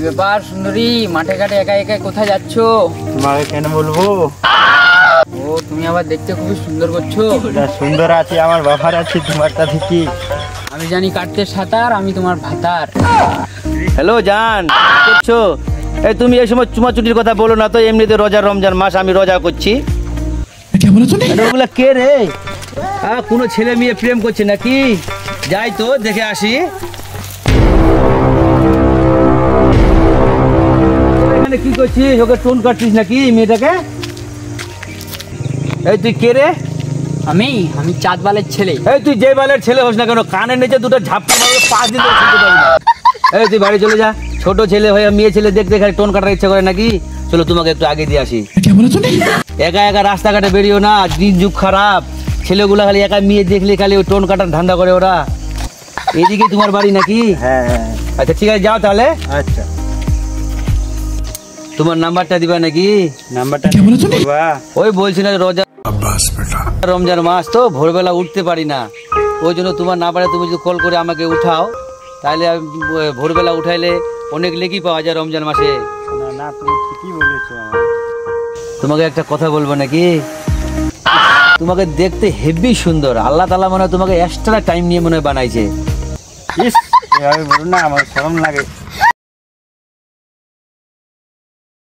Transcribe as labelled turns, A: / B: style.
A: ব্যাপার সুন্দরী, মাঠে ঘাটে একা একা কোথায় যাচ্ছো?
B: তোমাকে কেন বলবো?
A: ও তুমি আবার দেখতে খুবই সুন্দর করছো।
B: সুন্দর আছে আমার বাবার আছে, তোমারটা দেখি।
A: আমি জানি কাটতে সাঁতার, আমি তোমার ভাতার।
C: হ্যালো জান, করছো? এই তুমি এই সময় চুমাচুটির কথা বলো না তো, এমনিতে রোজা রমজান মাস, আমি রোজা করছি। ওগুলা কে রে? কোনো ছেলে মেয়ে প্রেম করছে নাকি? যাই তো দেখে আসি। এখানে কি করছিস? ওকে টোন কাটছিস নাকি মেয়েটাকে? এই তুই কে রে?
A: আমি চাঁদ বালের ছেলে।
C: এই তুই যে বালের ছেলে হোস না কেন, কানের নিচে দুটো ঝাপটা মারবে, 5 দিন ধরে শুনতে পাবি না। এই তুই বাড়ি চলে যা। ছোট ছেলে হয়ে মেয়ে ছেলে দেখতে খালি টোন কাটার ইচ্ছা করে নাকি? চলো তোমাকে একটু আগে দিয়ে আসি। একা একা রাস্তাঘাটে বেরিও না, দিন যুগ খারাপ। ছেলেগুলা খালি একা মেয়ে দেখলে খালি ওই টোন কাটার ধান্দা করে ওরা। এদিকে তোমার বাড়ি নাকি?
B: হ্যাঁ হ্যাঁ।
C: আচ্ছা ঠিক আছে, যাও তাহলে।
B: আচ্ছা,
C: তোমার নাম্বারটা দিবা নাকি?
B: নাম্বারটা বলবা?
C: ওই বলছি না রোজা রমজান মাস তো, ভোরবেলা উঠতে পারি না, ওই জন্য তোমার না পারে তুমি যদি কল করে আমাকে উঠাও, তাহলে ভোরবেলা উঠাইলে অনেক লেগি পাওয়া যায় রমজান মাসে।
B: না না, তুমি ঠিকই বলেছো।
C: তোমাকে একটা কথা বলবো নাকি? তোমাকে দেখতে হেভি সুন্দর, আল্লাহ তাআলা মনে হয় তোমাকে এক্সট্রা টাইম নিয়ে মনে হয় বানাইছে।
B: এভাবে বলো না, আমার শরম লাগে।